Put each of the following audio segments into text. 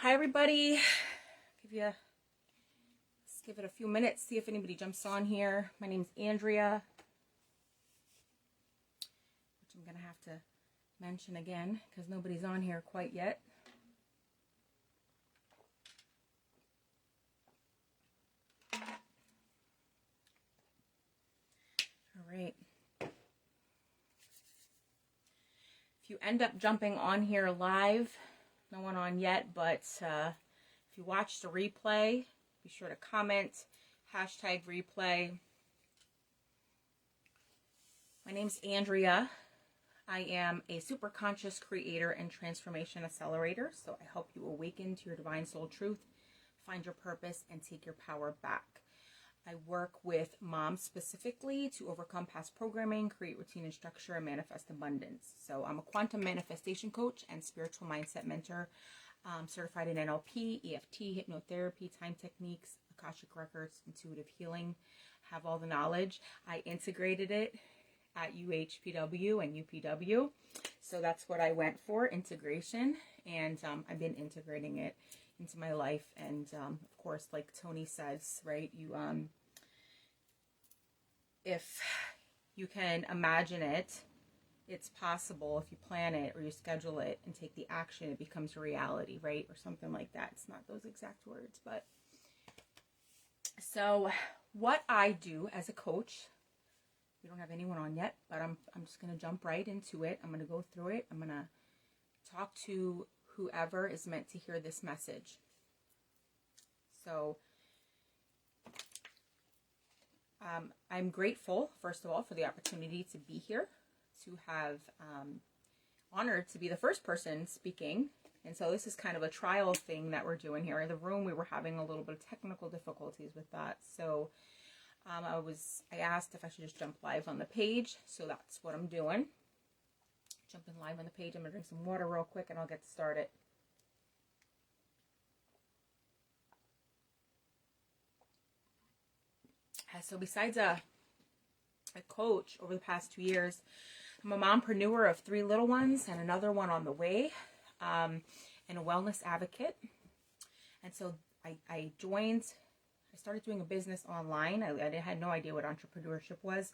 Hi everybody. Let's give it a few minutes, see if anybody jumps on here. My name's Andrea, which I'm gonna have to mention again because nobody's on here quite yet. All right. If you end up jumping on here live, no one on yet, but if you watch the replay, be sure to comment, #replay. My name's Andrea. I am a Superconscious creator and transformation accelerator, so I help you awaken to your divine soul truth, find your purpose, and take your power back. I work with moms specifically to overcome past programming, create routine and structure, and manifest abundance. So I'm a quantum manifestation coach and spiritual mindset mentor, certified in NLP, EFT, hypnotherapy, time techniques, Akashic records, intuitive healing, have all the knowledge. I integrated it at UHPW and UPW. So that's what I went for, integration. And I've been integrating it into my life. And of course, like Tony says, right, if you can imagine it, it's possible. If you plan it or you schedule it and take the action, it becomes a reality, right? Or something like that. It's not those exact words, but so what I do as a coach, we don't have anyone on yet, but I'm just going to jump right into it. I'm going to go through it. I'm going to talk to whoever is meant to hear this message. So I'm grateful, first of all, for the opportunity to be here, to have honored to be the first person speaking. And so this is kind of a trial thing that we're doing here. In the room, we were having a little bit of technical difficulties with that. So I asked if I should just jump live on the page. So that's what I'm doing. Jumping live on the page. I'm going to drink some water real quick and I'll get started. So besides a coach over the past 2 years, I'm a mompreneur of 3 little ones and another one on the way, and a wellness advocate. And so I started doing a business online. I had no idea what entrepreneurship was.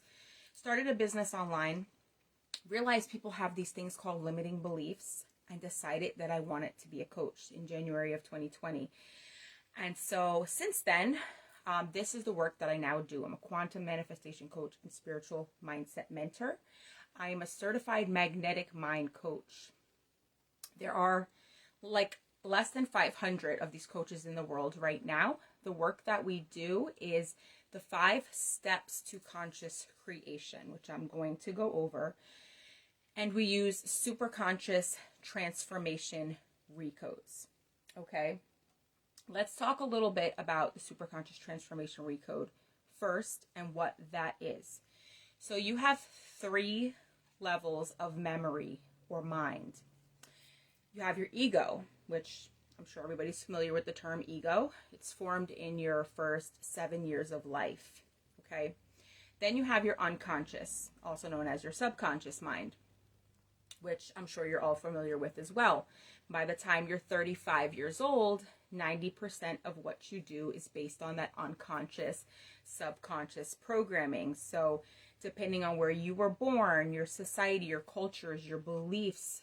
Started a business online, realized people have these things called limiting beliefs, and decided that I wanted to be a coach in January of 2020. And so since then, this is the work that I now do. I'm a quantum manifestation coach and spiritual mindset mentor. I am a certified magnetic mind coach. There are like less than 500 of these coaches in the world right now. The work that we do is the 5 steps to conscious creation, which I'm going to go over. And we use Superconscious transformation recodes. Okay. Let's talk a little bit about the Superconscious transformation recode first and what that is. So you have 3 levels of memory or mind. You have your ego, which I'm sure everybody's familiar with the term ego. It's formed in your first 7 years of life. Okay. Then you have your unconscious, also known as your subconscious mind, which I'm sure you're all familiar with as well. By the time you're 35 years old, 90% of what you do is based on that unconscious, subconscious programming. So depending on where you were born, your society, your cultures, your beliefs,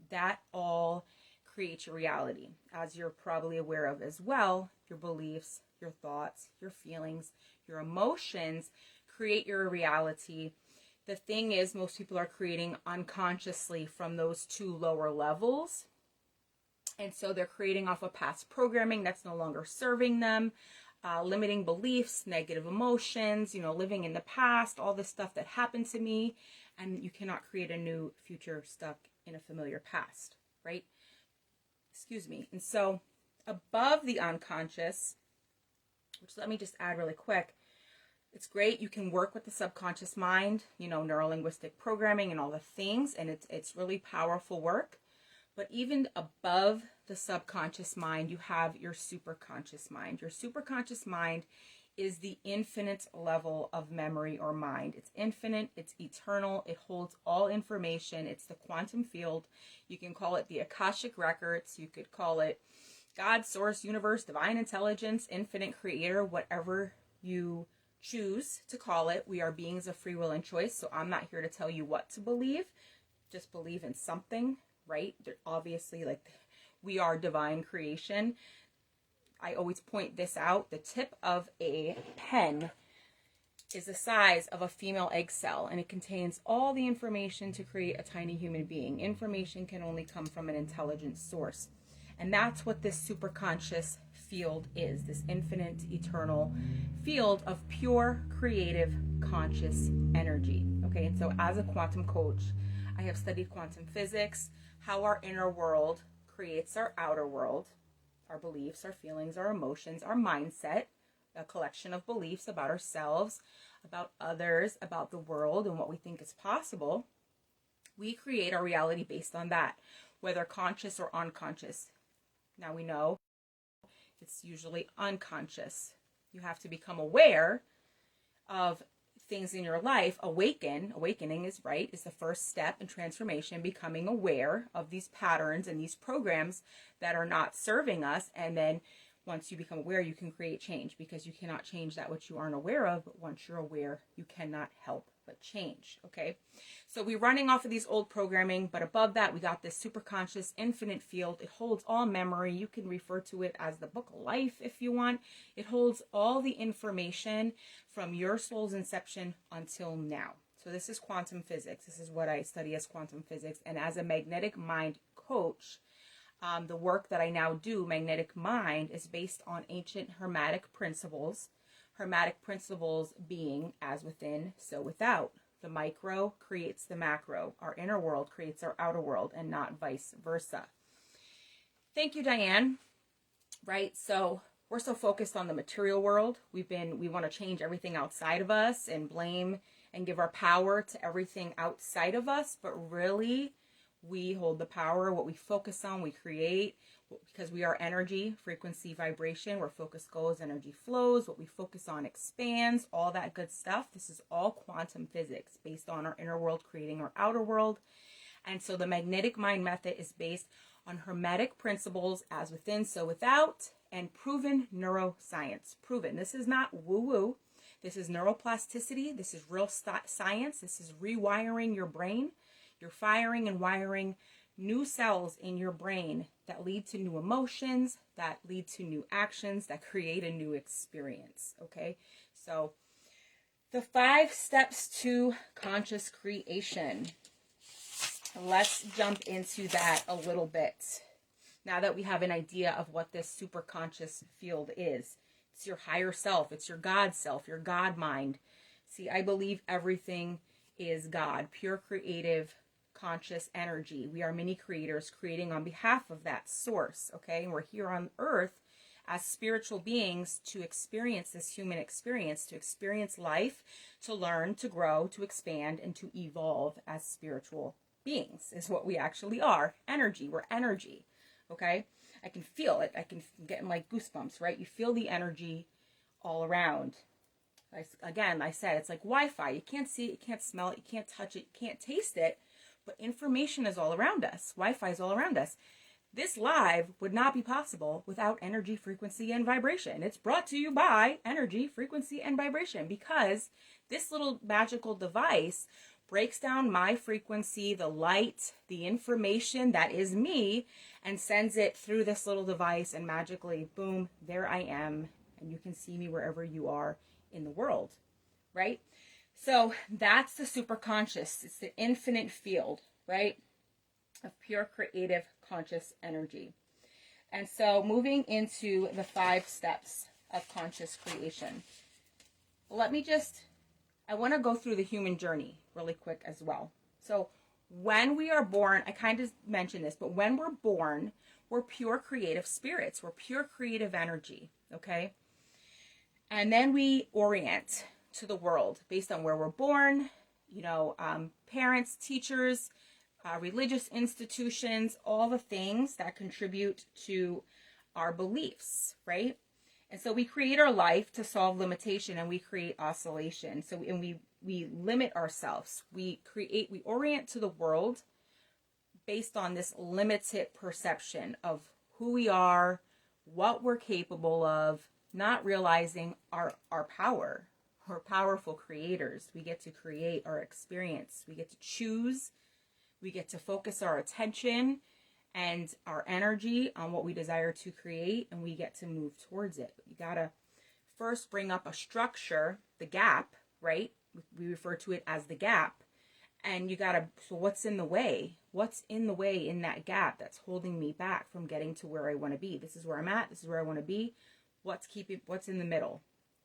that all creates your reality. As you're probably aware of as well, your beliefs, your thoughts, your feelings, your emotions create your reality. The thing is, most people are creating unconsciously from those 2 lower levels. And so they're creating off of past programming that's no longer serving them, limiting beliefs, negative emotions, living in the past, all this stuff that happened to me. And you cannot create a new future stuck in a familiar past, right? Excuse me. And so above the unconscious, which let me just add really quick, it's great. You can work with the subconscious mind, neuro-linguistic programming and all the things. And it's really powerful work. But even above the subconscious mind, you have your superconscious mind. Your superconscious mind is the infinite level of memory or mind. It's infinite, it's eternal, it holds all information. It's the quantum field. You can call it the Akashic records. You could call it God, source, universe, divine intelligence, infinite creator, whatever you choose to call it. We are beings of free will and choice. So I'm not here to tell you what to believe. Just believe in something, right? Obviously, like, we are divine creation. I always point this out. The tip of a pen is the size of a female egg cell, and it contains all the information to create a tiny human being. Information can only come from an intelligent source. And that's what this superconscious field is, this infinite, eternal field of pure, creative, conscious energy. Okay, and so as a quantum coach, I have studied quantum physics, how our inner world creates our outer world, our beliefs, our feelings, our emotions, our mindset, a collection of beliefs about ourselves, about others, about the world, and what we think is possible. We create our reality based on that, whether conscious or unconscious. Now we know it's usually unconscious. You have to become aware of things in your life. Awakening is the first step in transformation, becoming aware of these patterns and these programs that are not serving us. And then once you become aware, you can create change, because you cannot change that which you aren't aware of. But once you're aware, you cannot help but change. Okay, so we're running off of these old programming, but above that, we got this superconscious infinite field. It holds all memory. You can refer to it as the book of life if you want. It holds all the information from your soul's inception until now. So this is quantum physics. This is what I study as quantum physics. And as a magnetic mind coach, the work that I now do, magnetic mind, is based on ancient Hermetic principles. Hermetic principles being as within, so without. The micro creates the macro. Our inner world creates our outer world, and not vice versa. Thank you, Diane. Right? So we're so focused on the material world. We want to change everything outside of us and blame and give our power to everything outside of us. But really, we hold the power. What we focus on, we create, because we are energy, frequency, vibration. Where focus goes, energy flows. What we focus on expands, all that good stuff. This is all quantum physics based on our inner world creating our outer world. And so the magnetic mind method is based on Hermetic principles, as within, so without, and proven neuroscience. Proven. This is not woo-woo. This is neuroplasticity. This is real science. This is rewiring your brain. You're firing and wiring new cells in your brain that lead to new emotions, that lead to new actions, that create a new experience. Okay, so the 5 steps to conscious creation. Let's jump into that a little bit. Now that we have an idea of what this superconscious field is, it's your higher self, it's your God self, your God mind. See, I believe everything is God, pure creative conscious energy. We are many creators creating on behalf of that source, okay? And we're here on earth as spiritual beings to experience this human experience, to experience life, to learn, to grow, to expand, and to evolve as spiritual beings is what we actually are. Energy. We're energy, okay? I can feel it. I can get like goosebumps, right? You feel the energy all around. I said, it's like Wi-Fi. You can't see it, you can't smell it, you can't touch it, you can't taste it, but information is all around us. Wi-Fi is all around us. This live would not be possible without energy, frequency, and vibration. It's brought to you by energy, frequency, and vibration, because this little magical device breaks down my frequency, the light, the information that is me, and sends it through this little device, and magically, boom, there I am, and you can see me wherever you are in the world, right? So that's the superconscious. It's the infinite field, right, of pure creative conscious energy. And so moving into the 5 steps of conscious creation. I want to go through the human journey really quick as well. So when we are born, I kind of mentioned this, but when we're born, we're pure creative spirits. We're pure creative energy, okay? And then we orient to the world based on where we're born, parents, teachers, religious institutions, all the things that contribute to our beliefs, right? And so we create our life to solve limitation, and we create oscillation. So we limit ourselves. We orient to the world based on this limited perception of who we are, what we're capable of, not realizing our power. We're powerful creators. We get to create our experience. We get to choose. We get to focus our attention and our energy on what we desire to create, and we get to move towards it. You gotta first bring up a structure, the gap, right? We refer to it as the gap. And you gotta, so what's in the way? What's in the way in that gap that's holding me back from getting to where I want to be? This is where I'm at. This is where I want to be. What's in the middle?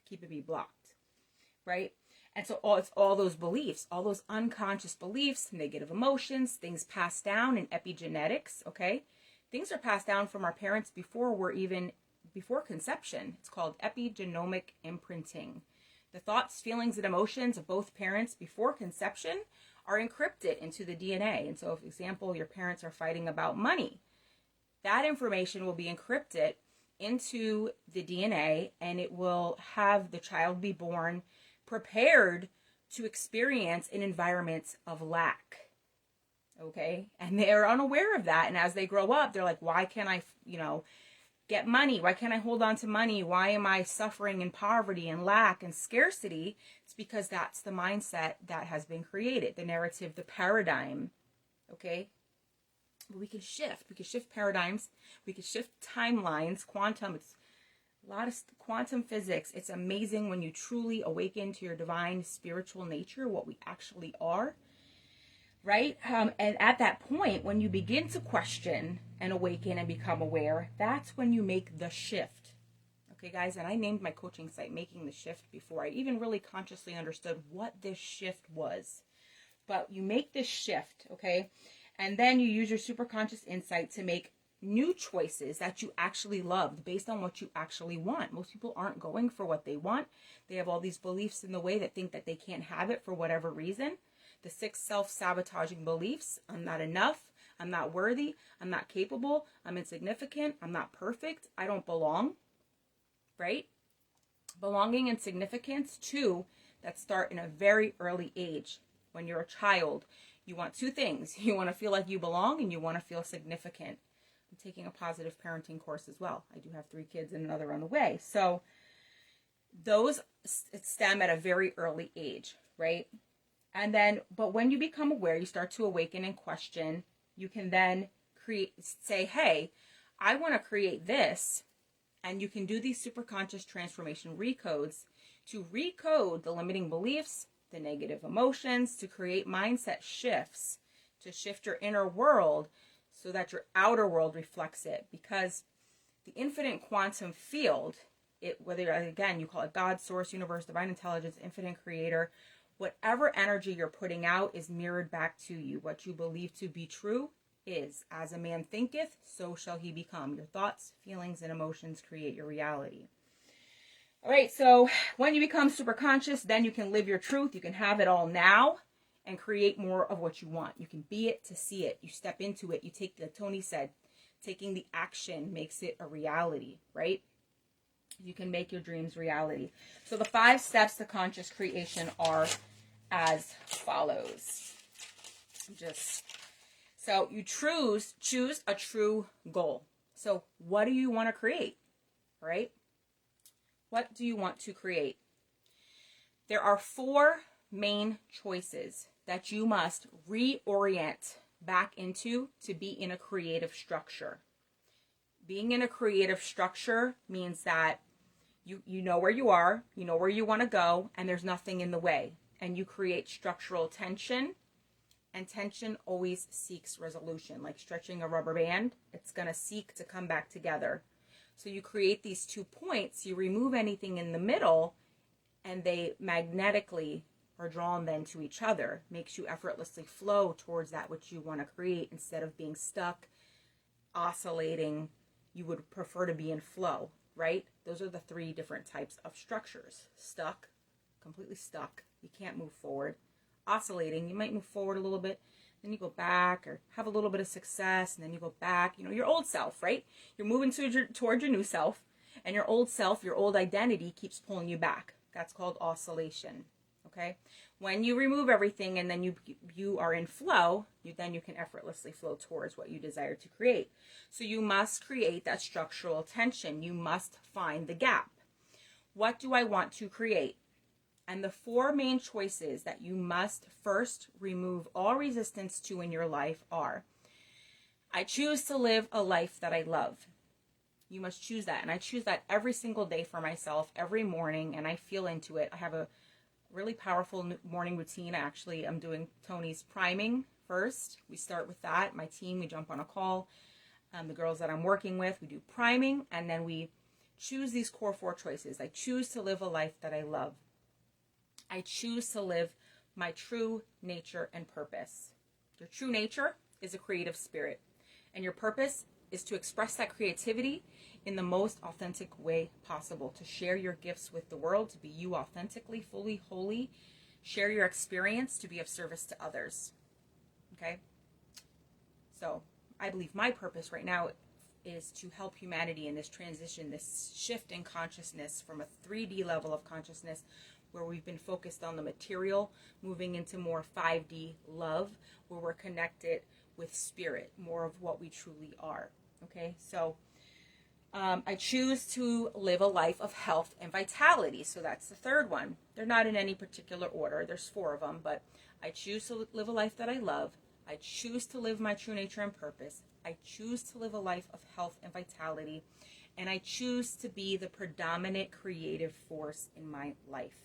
Keeping me blocked, right? And so it's all those beliefs, all those unconscious beliefs, negative emotions, things passed down in epigenetics, okay? Things are passed down from our parents before conception. It's called epigenomic imprinting. The thoughts, feelings, and emotions of both parents before conception are encrypted into the DNA. And so, for example, your parents are fighting about money. That information will be encrypted into the DNA, and it will have the child be born prepared to experience an environment of lack. Okay? And they're unaware of that. And as they grow up, they're like, why can't I, get money? Why can't I hold on to money? Why am I suffering in poverty and lack and scarcity? It's because that's the mindset that has been created, the narrative, the paradigm. Okay? But we can shift. We can shift paradigms. We can shift timelines. Quantum, it's a lot of quantum physics. It's amazing when you truly awaken to your divine spiritual nature, what we actually are. Right? And at that point, when you begin to question and awaken and become aware, that's when you make the shift. Okay, guys? And I named my coaching site Making the Shift before I even really consciously understood what this shift was. But you make this shift, okay? And then you use your superconscious insight to make new choices that you actually love based on what you actually want. Most people aren't going for what they want. They have all these beliefs in the way that think that they can't have it for whatever reason. The 6 self-sabotaging beliefs: I'm not enough, I'm not worthy, I'm not capable, I'm insignificant, I'm not perfect, I don't belong, right? Belonging and significance, too, that start in a very early age. When you're a child, you want 2 things. You want to feel like you belong, and you want to feel significant. I'm taking a positive parenting course as well. I do have 3 kids and another on the way. So those stem at a very early age, right? And then, but when you become aware, you start to awaken and question, you can then say, hey, I want to create this. And you can do these superconscious transformation recodes to recode the limiting beliefs, the negative emotions, to create mindset shifts, to shift your inner world so that your outer world reflects it. Because the infinite quantum field, whether, again, you call it God, source, universe, divine intelligence, infinite creator, whatever energy you're putting out is mirrored back to you. What you believe to be true is, as a man thinketh, so shall he become. Your thoughts, feelings, and emotions create your reality. All right, so when you become super conscious, then you can live your truth. You can have it all now and create more of what you want. You can be it to see it. You step into it. You take, like Tony said, taking the action makes it a reality, right? You can make your dreams reality. So the 5 steps to conscious creation are as follows. So you choose a true goal. So what do you want to create, right? What do you want to create? There are 4 main choices that you must reorient back into to be in a creative structure. Being in a creative structure means that you know where you are, you know where you want to go, and there's nothing in the way. And you create structural tension, and tension always seeks resolution. Like stretching a rubber band, it's going to seek to come back together. So you create these 2 points, you remove anything in the middle, and they magnetically are drawn then to each other. Makes you effortlessly flow towards that which you want to create instead of being stuck, oscillating. You would prefer to be in flow, right? Those are the 3 different types of structures. Stuck, completely stuck. You can't move forward. Oscillating, you might move forward a little bit, then you go back or have a little bit of success, and then you go back. You know, your old self, right? You're moving towards your new self, and your old self, your old identity keeps pulling you back. That's called oscillation, Okay? When you remove everything and then you are in flow, then you can effortlessly flow towards what you desire to create. So you must create that structural tension. You must find the gap. What do I want to create? And the 4 main choices that you must first remove all resistance to in your life are: I choose to live a life that I love. You must choose that. And I choose that every single day for myself, every morning, and I feel into it. I have a really powerful morning routine. I'm doing Tony's priming first. We start with that. My team, we jump on a call. The girls that I'm working with, we do priming, and then we choose these core 4 choices. I choose to live a life that I love. I choose to live my true nature and purpose. Your true nature is a creative spirit, and your purpose is to express that creativity in the most authentic way possible, to share your gifts with the world, to be you authentically, fully, wholly, share your experience, to be of service to others. Okay? So I believe my purpose right now is to help humanity in this transition, this shift in consciousness from a 3D level of consciousness where we've been focused on the material, moving into more 5D love, where we're connected with spirit, more of what we truly are. Okay, so I choose to live a life of health and vitality. So that's the 3rd one. They're not in any particular order. There's 4 of them, but I choose to live a life that I love. I choose to live my true nature and purpose. I choose to live a life of health and vitality. And I choose to be the predominant creative force in my life.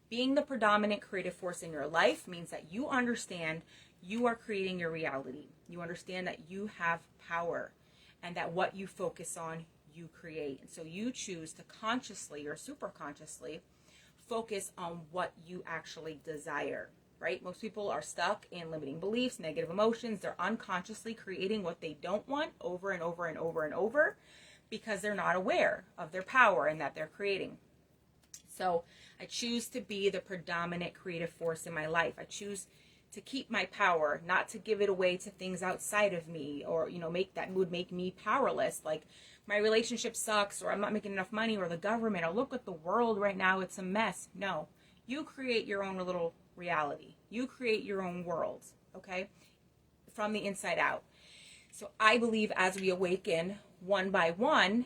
Being the predominant creative force in your life means that you understand you are creating your reality. You understand that you have power and that what you focus on, you create. And so you choose to consciously or superconsciously focus on what you actually desire, right? Most people are stuck in limiting beliefs, negative emotions. They're unconsciously creating what they don't want over and over and over and over because they're not aware of their power and that they're creating. So I choose to be the predominant creative force in my life. I choose to keep my power, not to give it away to things outside of me, or make that would make me powerless, like my relationship sucks, or I'm not making enough money, or the government, or look at the world right now, it's a mess. No, you create your own little reality. You create your own world, okay, from the inside out. So I believe as we awaken one by one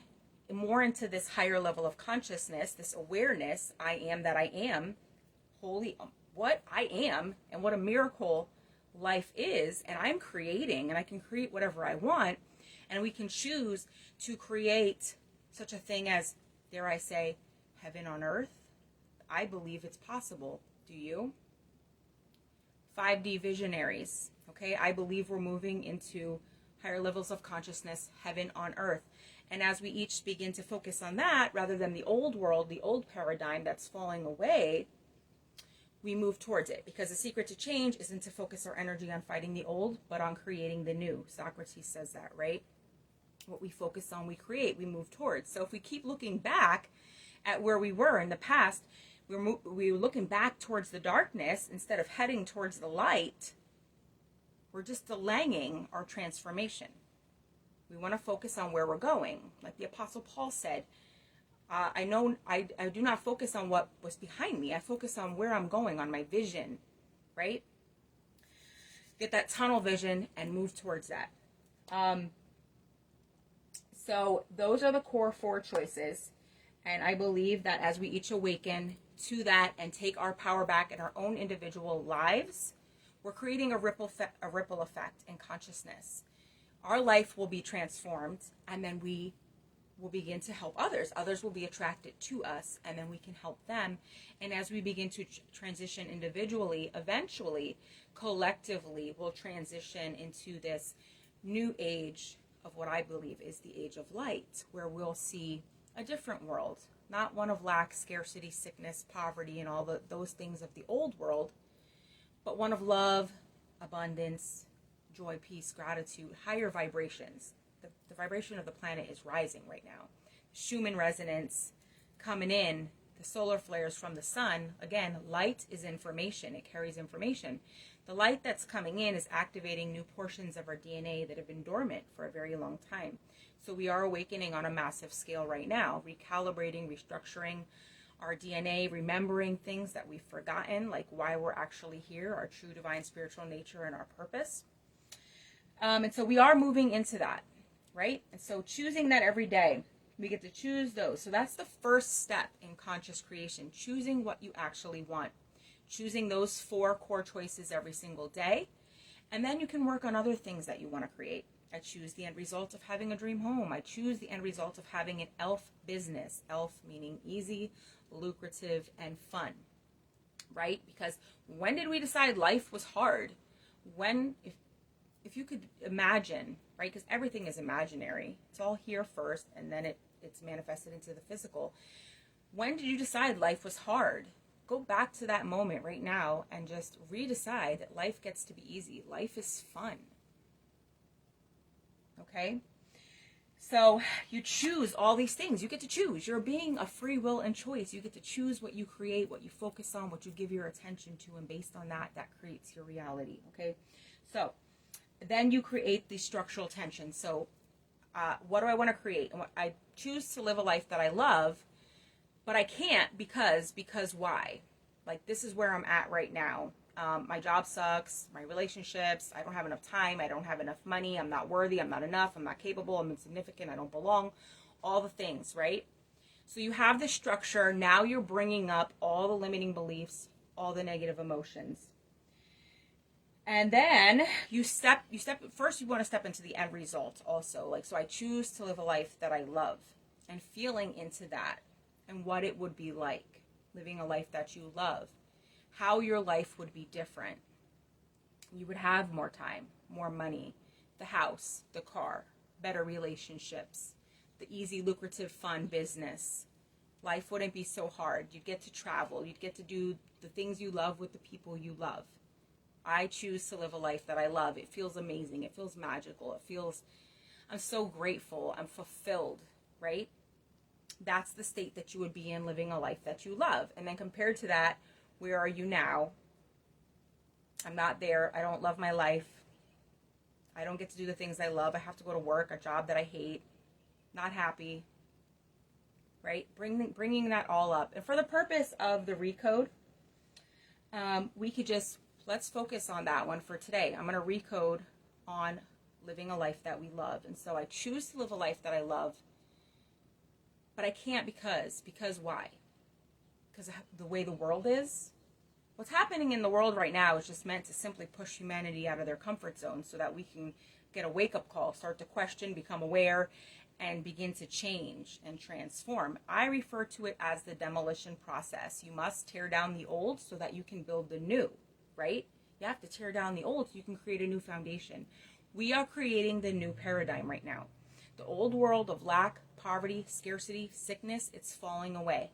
more into this higher level of consciousness, this awareness, I am that I am, holy, what I am, and what a miracle life is, and I'm creating, and I can create whatever I want, and we can choose to create such a thing as, dare I say, heaven on earth. I believe it's possible. Do you? 5D visionaries, okay? I believe we're moving into higher levels of consciousness, heaven on earth. And as we each begin to focus on that, rather than the old world, the old paradigm that's falling away, we move towards it. Because the secret to change isn't to focus our energy on fighting the old, but on creating the new. Socrates says that, right? What we focus on, we create, we move towards. So if we keep looking back at where we were in the past, we're looking back towards the darkness instead of heading towards the light. We're just delaying our transformation. We want to focus on where we're going. Like the Apostle Paul said, I do not focus on what was behind me. I focus on where I'm going, on my vision, right? Get that tunnel vision and move towards that. So those are the core 4 choices. And I believe that as we each awaken to that and take our power back in our own individual lives, we're creating a ripple effect in consciousness. Our life will be transformed, and then we will begin to help others. Others will be attracted to us, and then we can help them. And as we begin to transition individually, eventually, collectively, we'll transition into this new age of what I believe is the age of light, where we'll see a different world, not one of lack, scarcity, sickness, poverty, and all those things of the old world, but one of love, abundance, joy, peace, gratitude, higher vibrations. The vibration of the planet is rising right now. Schumann resonance coming in, the solar flares from the sun. Again, light is information. It carries information. The light that's coming in is activating new portions of our DNA that have been dormant for a very long time. So we are awakening on a massive scale right now, recalibrating, restructuring our DNA, remembering things that we've forgotten, like why we're actually here, our true divine spiritual nature and our purpose. And so we are moving into that, right? And so choosing that every day, we get to choose those. So that's the first step in conscious creation, choosing what you actually want, choosing those 4 core choices every single day. And then you can work on other things that you want to create. I choose the end result of having a dream home. I choose the end result of having an ELF business. ELF meaning easy, lucrative, and fun, right? Because when did we decide life was hard? When, if you could imagine, right? Because everything is imaginary. It's all here first, and then it's manifested into the physical. When did you decide life was hard? Go back to that moment right now and just redecide that life gets to be easy. Life is fun. Okay? So you choose all these things. You get to choose. You're being a free will and choice. You get to choose what you create, what you focus on, what you give your attention to, and based on that, that creates your reality. Okay? So then you create the structural tension. So what do I want to create? I choose to live a life that I love, but I can't because why? Like, this is where I'm at right now. My job sucks, my relationships, I don't have enough time, I don't have enough money, I'm not worthy, I'm not enough, I'm not capable, I'm insignificant, I don't belong, all the things, right? So you have this structure, now you're bringing up all the limiting beliefs, all the negative emotions. And then first you want to step into the end result also. Like, so I choose to live a life that I love, and feeling into that and what it would be like living a life that you love, how your life would be different. You would have more time, more money, the house, the car, better relationships, the easy, lucrative, fun business. Life wouldn't be so hard. You'd get to travel. You'd get to do the things you love with the people you love. I choose to live a life that I love. It feels amazing. It feels magical. I'm so grateful. I'm fulfilled, right? That's the state that you would be in, living a life that you love. And then compared to that, where are you now? I'm not there. I don't love my life. I don't get to do the things I love. I have to go to work, a job that I hate. Not happy, right? Bringing that all up. And for the purpose of the Recode, we could just, let's focus on that one for today. I'm going to recode on living a life that we love. And so I choose to live a life that I love, but I can't because why? Because of the way the world is. What's happening in the world right now is just meant to simply push humanity out of their comfort zone so that we can get a wake-up call, start to question, become aware, and begin to change and transform. I refer to it as the demolition process. You must tear down the old so that you can build the new, right? You have to tear down the old so you can create a new foundation. We are creating the new paradigm right now. The old world of lack, poverty, scarcity, sickness, it's falling away.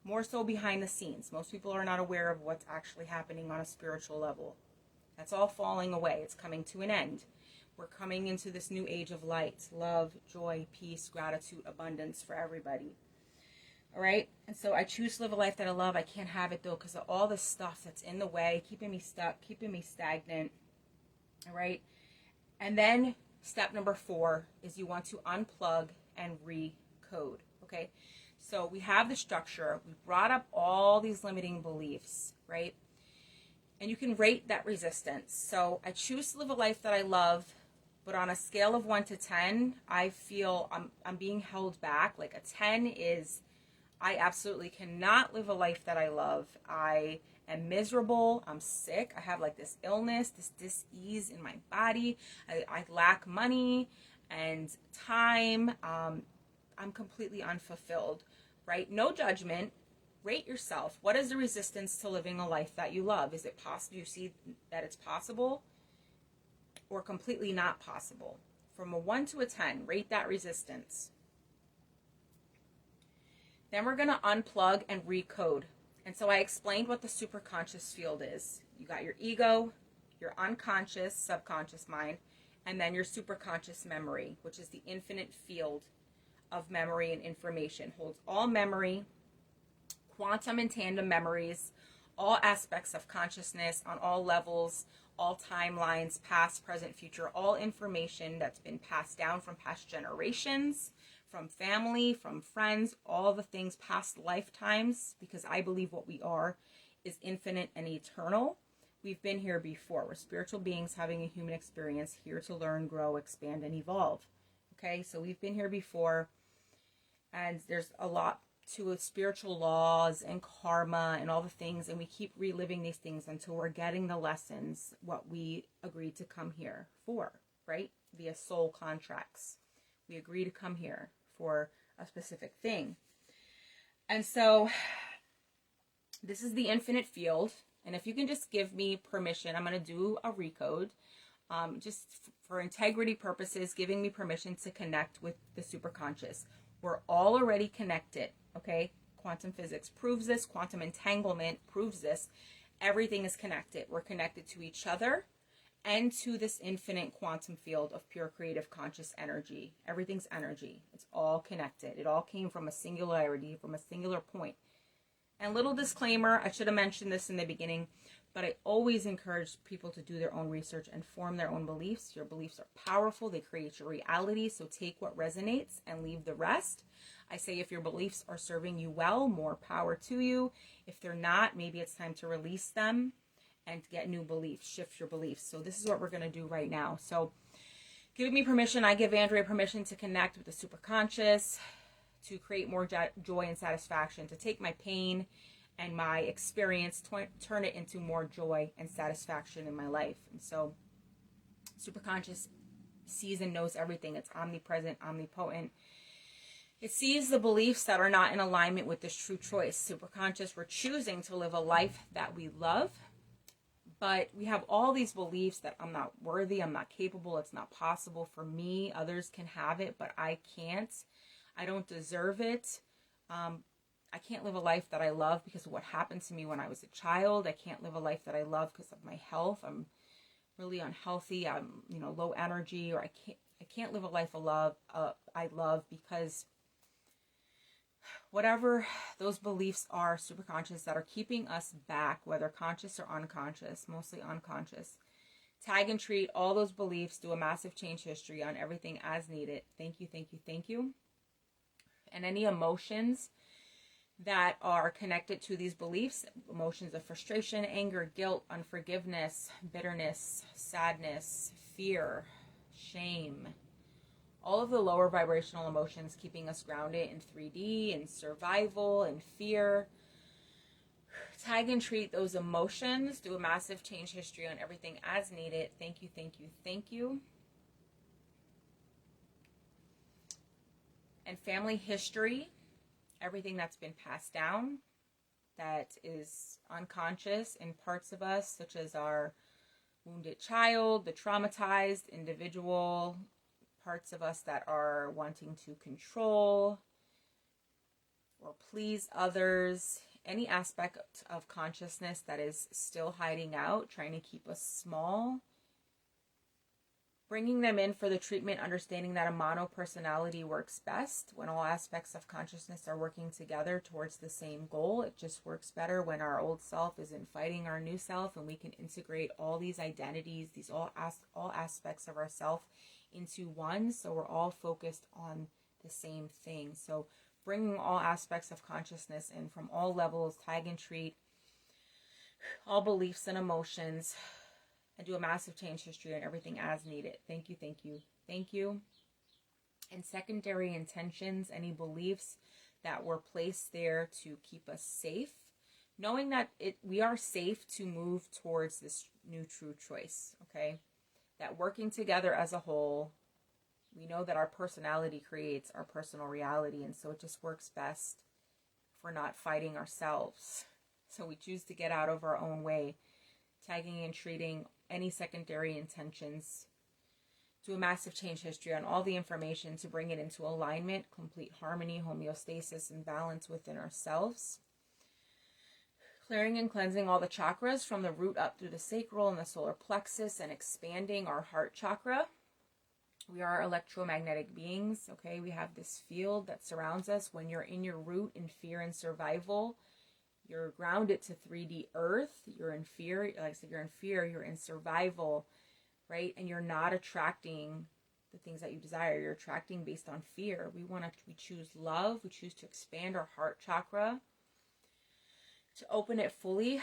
More so behind the scenes. Most people are not aware of what's actually happening on a spiritual level. That's all falling away. It's coming to an end. We're coming into this new age of light, love, joy, peace, gratitude, abundance for everybody. All right? And so I choose to live a life that I love. I can't have it, though, because of all this stuff that's in the way, keeping me stuck, keeping me stagnant. All right? And then step number 4 is you want to unplug and recode. Okay? So we have the structure. We brought up all these limiting beliefs, right? And you can rate that resistance. So I choose to live a life that I love, but on a scale of 1 to 10, I feel I'm being held back. Like a 10 is, I absolutely cannot live a life that I love. I am miserable. I'm sick. I have like this illness, this dis-ease in my body. I lack money and time. I'm completely unfulfilled, right? No judgment. Rate yourself. What is the resistance to living a life that you love? Is it possible? Do you see that it's possible or completely not possible? From a 1 to a 10, rate that resistance. Then we're going to unplug and recode. And so I explained what the superconscious field is. You got your ego, your unconscious, subconscious mind, and then your superconscious memory, which is the infinite field of memory and information. Holds all memory, quantum and tandem memories, all aspects of consciousness on all levels, all timelines, past, present, future, all information that's been passed down from past generations, from family, from friends, all the things, past lifetimes, because I believe what we are is infinite and eternal. We've been here before. We're spiritual beings having a human experience, here to learn, grow, expand, and evolve. Okay, so we've been here before, and there's a lot to spiritual laws and karma and all the things, and we keep reliving these things until we're getting the lessons, what we agreed to come here for, right? Via soul contracts. We agree to come here for a specific thing. And so this is the infinite field. And if you can just give me permission, I'm going to do a recode, just for integrity purposes, giving me permission to connect with the superconscious. We're all already connected, okay? Quantum physics proves this. Quantum entanglement proves this. Everything is connected. We're connected to each other and to this infinite quantum field of pure creative conscious energy. Everything's energy. It's all connected. It all came from a singularity, from a singular point. And little disclaimer, I should have mentioned this in the beginning, but I always encourage people to do their own research and form their own beliefs. Your beliefs are powerful. They create your reality. So take what resonates and leave the rest. I say if your beliefs are serving you well, more power to you. If they're not, maybe it's time to release them and get new beliefs, shift your beliefs. So this is what we're going to do right now. So give me permission. I give Andrea permission to connect with the superconscious, to create more joy and satisfaction, to take my pain and my experience, turn it into more joy and satisfaction in my life. And so superconscious sees and knows everything. It's omnipresent, omnipotent. It sees the beliefs that are not in alignment with this true choice. Superconscious, we're choosing to live a life that we love, but we have all these beliefs that I'm not worthy, I'm not capable, it's not possible for me. Others can have it, but I can't. I don't deserve it. I can't live a life that I love because of what happened to me when I was a child. I can't live a life that I love because of my health. I'm really unhealthy. I'm, low energy, or I can't live a life I love because whatever those beliefs are, superconscious, that are keeping us back, whether conscious or unconscious, mostly unconscious. Tag and treat all those beliefs, do a massive change history on everything as needed. Thank you, thank you, thank you. And any emotions that are connected to these beliefs, emotions of frustration, anger, guilt, unforgiveness, bitterness, sadness, fear, shame, all of the lower vibrational emotions keeping us grounded in 3D, in survival, in fear. Tag and treat those emotions, do a massive change history on everything as needed. Thank you, thank you, thank you. And family history, everything that's been passed down that is unconscious in parts of us, such as our wounded child, the traumatized individual, parts of us that are wanting to control or please others, any aspect of consciousness that is still hiding out, trying to keep us small. Bringing them in for the treatment, understanding that a mono personality works best when all aspects of consciousness are working together towards the same goal. It just works better when our old self isn't fighting our new self, and we can integrate all these identities, these all aspects of ourself into one, so we're all focused on the same thing. So bringing all aspects of consciousness in from all levels, tag and treat all beliefs and emotions, and do a massive change history on everything as needed. Thank you, thank you, thank you. And secondary intentions, any beliefs that were placed there to keep us safe, knowing that we are safe to move towards this new true choice, okay? That working together as a whole, we know that our personality creates our personal reality, and so it just works best if we're not fighting ourselves. So we choose to get out of our own way, tagging and treating any secondary intentions, do a massive change history on all the information to bring it into alignment, complete harmony, homeostasis, and balance within ourselves. Clearing and cleansing all the chakras from the root up through the sacral and the solar plexus, and expanding our heart chakra. We are electromagnetic beings, okay? We have this field that surrounds us. When you're in your root, in fear and survival, you're grounded to 3D earth. You're in fear. Like I said, you're in fear. You're in survival, right? And you're not attracting the things that you desire. You're attracting based on fear. We choose love. We choose to expand our heart chakra, to open it fully,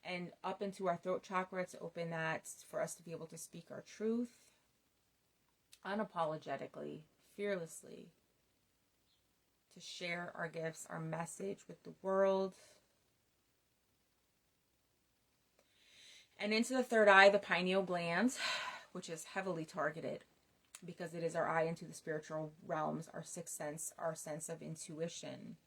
and up into our throat chakra, to open that for us to be able to speak our truth unapologetically, fearlessly, to share our gifts, our message with the world. And into the third eye, the pineal gland, which is heavily targeted because it is our eye into the spiritual realms, our sixth sense, our sense of intuition.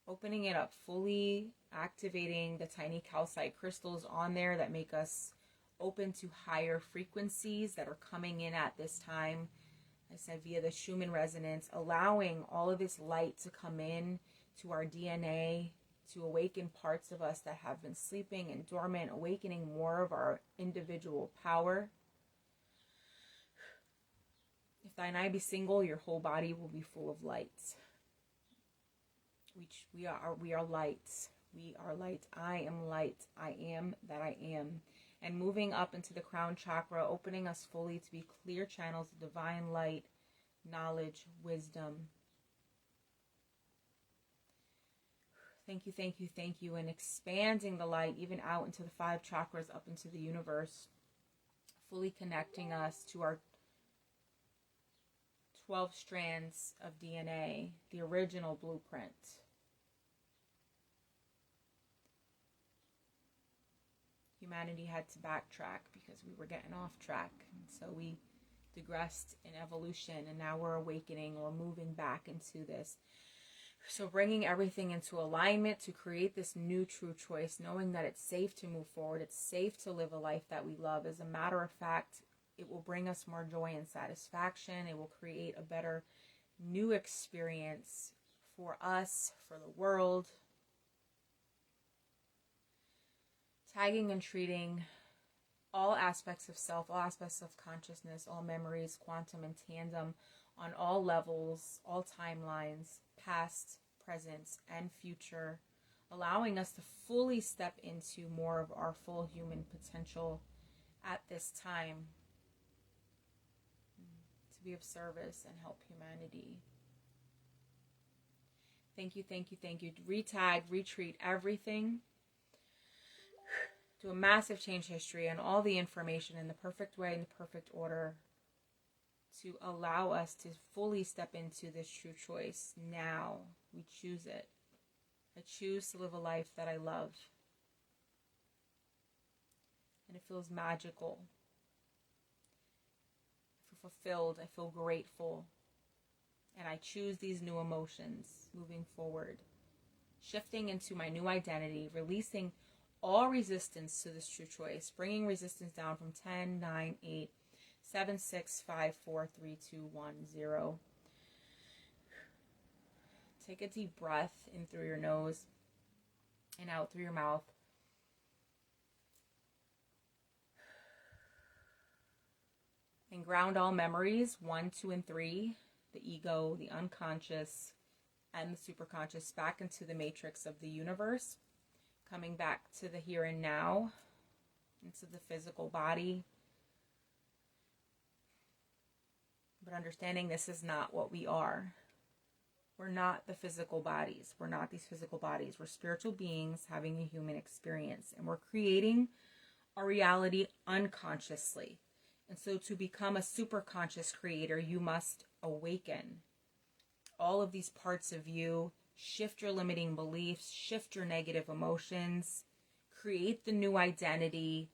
Opening it up fully, activating the tiny calcite crystals on there that make us open to higher frequencies that are coming in at this time. I said via the Schumann resonance, allowing all of this light to come in to our DNA, to awaken parts of us that have been sleeping and dormant, awakening more of our individual power. If thine eye be single, your whole body will be full of light. We are light. We are light. I am light. I am that I am. And moving up into the crown chakra, opening us fully to be clear channels of divine light, knowledge, wisdom. Thank you, thank you, thank you. And expanding the light even out into the 5 chakras, up into the universe, fully connecting us to our 12 strands of DNA, the original blueprint. Humanity had to backtrack because we were getting off track. And so we digressed in evolution, and now we're awakening or moving back into this. So bringing everything into alignment to create this new true choice, knowing that it's safe to move forward, it's safe to live a life that we love. As a matter of fact, it will bring us more joy and satisfaction. It will create a better new experience for us, for the world. Tagging and treating all aspects of self, all aspects of consciousness, all memories, quantum and tandem, on all levels, all timelines, past, present, and future, allowing us to fully step into more of our full human potential at this time, to be of service and help humanity. Thank you, thank you, thank you. Retag, retreat everything. Do a massive change history and all the information in the perfect way, in the perfect order, to allow us to fully step into this true choice. Now we choose it. I choose to live a life that I love. And it feels magical. I feel fulfilled. I feel grateful. And I choose these new emotions moving forward. Shifting into my new identity, releasing all resistance to this true choice, bringing resistance down from 10, 9, 8, 7, 6, 5, 4, 3, 2, 1, 0. Take a deep breath in through your nose and out through your mouth. And ground all memories, 1, 2, and 3, the ego, the unconscious, and the superconscious, back into the matrix of the universe. Coming back to the here and now, into the physical body. But understanding this is not what we are. We're not the physical bodies. We're not these physical bodies. We're spiritual beings having a human experience. And we're creating our reality unconsciously. And so to become a superconscious creator, you must awaken all of these parts of you. Shift your limiting beliefs, shift your negative emotions, create the new identity,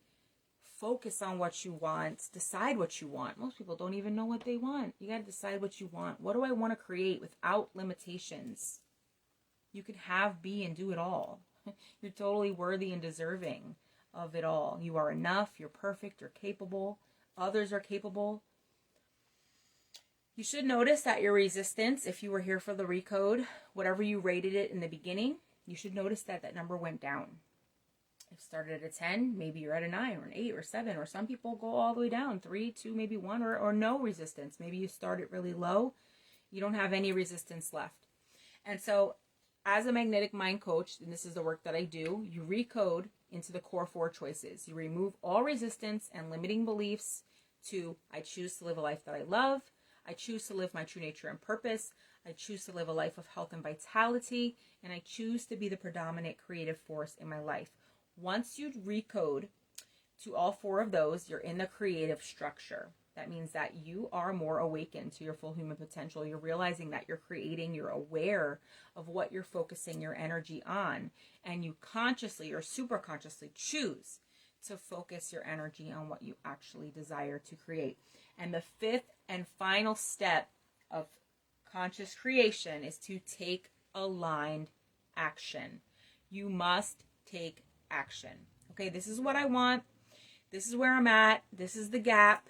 focus on what you want, decide what you want. Most people don't even know what they want. You got to decide what you want. What do I want to create without limitations? You can have, be, and do it all. You're totally worthy and deserving of it all. You are enough, you're perfect, you're capable, others are capable. You should notice that your resistance, if you were here for the Recode, whatever you rated it in the beginning, you should notice that that number went down. If it started at a 10, maybe you're at a 9 or an 8 or 7, or some people go all the way down, 3, 2, maybe 1, or no resistance. Maybe you started really low. You don't have any resistance left. And so as a magnetic mind coach, and this is the work that I do, you recode into the core 4 choices. You remove all resistance and limiting beliefs to I choose to live a life that I love. I choose to live my true nature and purpose. I choose to live a life of health and vitality. And I choose to be the predominant creative force in my life. Once you recode to all four of those, you're in the creative structure. That means that you are more awakened to your full human potential. You're realizing that you're creating, you're aware of what you're focusing your energy on. And you consciously or superconsciously choose to focus your energy on what you actually desire to create. And the fifth and final step of conscious creation is to take aligned action. You must take action. Okay, this is what I want. This is where I'm at. This is the gap.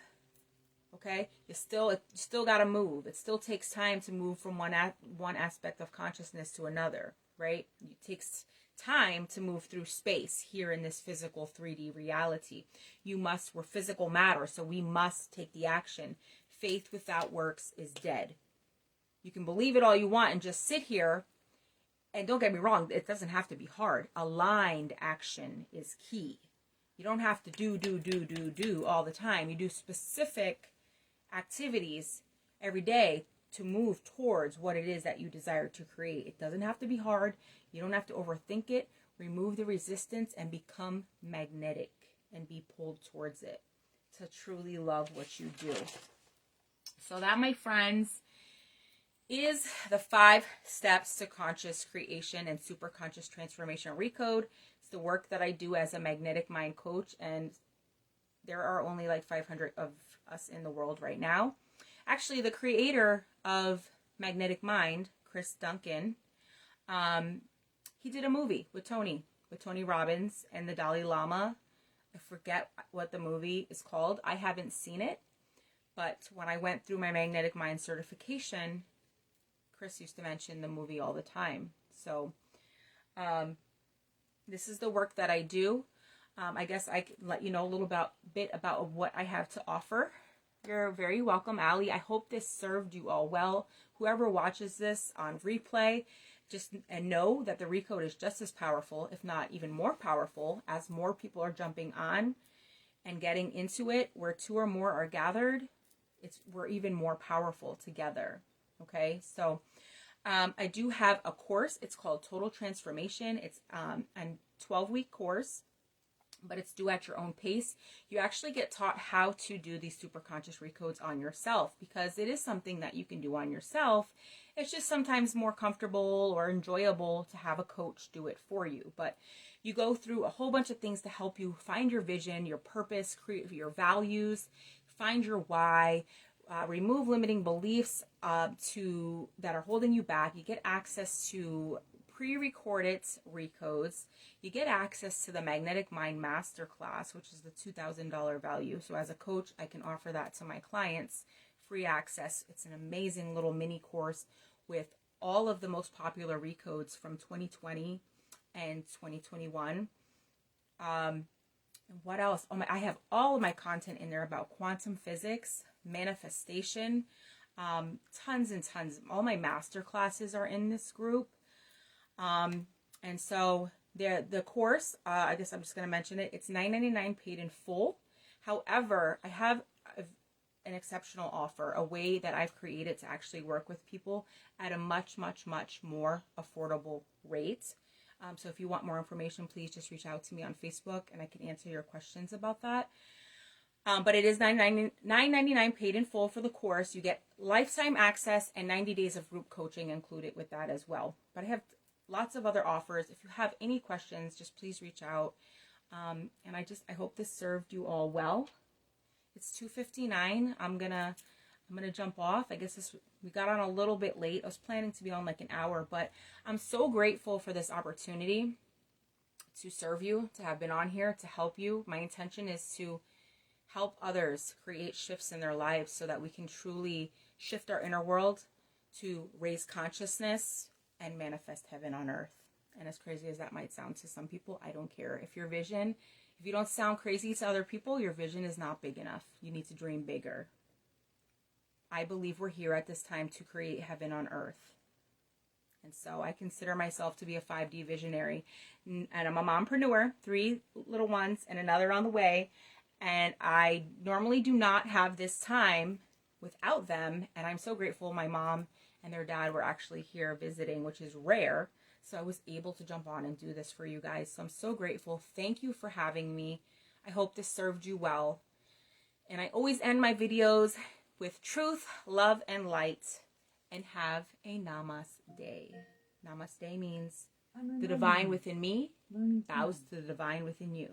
Okay, you still got to move. It still takes time to move from one aspect of consciousness to another, right? It takes time to move through space here in this physical 3D reality. We're physical matter, so we must take the action. Faith without works is dead. You can believe it all you want and just sit here. And don't get me wrong, it doesn't have to be hard. Aligned action is key. You don't have to do all the time. You do specific activities every day to move towards what it is that you desire to create. It doesn't have to be hard. You don't have to overthink it. Remove the resistance and become magnetic and be pulled towards it to truly love what you do. So that, my friends, is the 5 steps to conscious creation and superconscious transformation Recode. It's the work that I do as a magnetic mind coach, and there are only like 500 of us in the world right now. Actually, the creator of Magnetic Mind, Chris Duncan, he did a movie with Tony Robbins and the Dalai Lama. I forget what the movie is called. I haven't seen it, but when I went through my Magnetic Mind certification, Chris used to mention the movie all the time. So this is the work that I do. I guess I can let you know a little bit about what I have to offer. You're very welcome, Allie. I hope this served you all well. Whoever watches this on replay, just know that the Recode is just as powerful, if not even more powerful, as more people are jumping on and getting into it. Where 2 or more are gathered, we're even more powerful together. Okay, so I do have a course. It's called Total Transformation. It's a 12-week course, but it's due at your own pace. You actually get taught how to do these superconscious recodes on yourself, because it is something that you can do on yourself. It's just sometimes more comfortable or enjoyable to have a coach do it for you. But you go through a whole bunch of things to help you find your vision, your purpose, create your values, find your why, remove limiting beliefs that are holding you back. You get access to pre-recorded recodes. You get access to the Magnetic Mind Masterclass, which is the $2,000 value. So as a coach, I can offer that to my clients, free access. It's an amazing little mini course with all of the most popular recodes from 2020 and 2021. What else? I have all of my content in there about quantum physics, manifestation, tons and tons. All my master classes are in this group. And so the course, I guess I'm just going to mention it. It's $9.99 paid in full. However, I have an exceptional offer, a way that I've created to actually work with people at a much, much, much more affordable rate. So if you want more information, please just reach out to me on Facebook and I can answer your questions about that. But it is $9.99 paid in full for the course. You get lifetime access and 90 days of group coaching included with that as well. But I have lots of other offers. If you have any questions, just please reach out. And I hope this served you all well. It's 2:59. I'm gonna jump off. I guess we got on a little bit late. I was planning to be on like an hour, but I'm so grateful for this opportunity to serve you, to have been on here, to help you. My intention is to help others create shifts in their lives so that we can truly shift our inner world to raise consciousness and manifest heaven on earth. And as crazy as that might sound to some people, I don't care. If you don't sound crazy to other people, your vision is not big enough. You need to dream bigger. I believe we're here at this time to create heaven on earth. And so I consider myself to be a 5D visionary. And I'm a mompreneur, 3 little ones and another on the way. And I normally do not have this time without them. And I'm so grateful my mom and their dad were actually here visiting, which is rare. So I was able to jump on and do this for you guys. So I'm so grateful. Thank you for having me. I hope this served you well. And I always end my videos with truth, love, and light. And have a namaste. Namaste means the divine within me bows to the divine within you.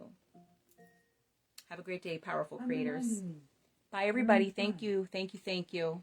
Have a great day, powerful creators. Bye, everybody. Thank you. Thank you. Thank you.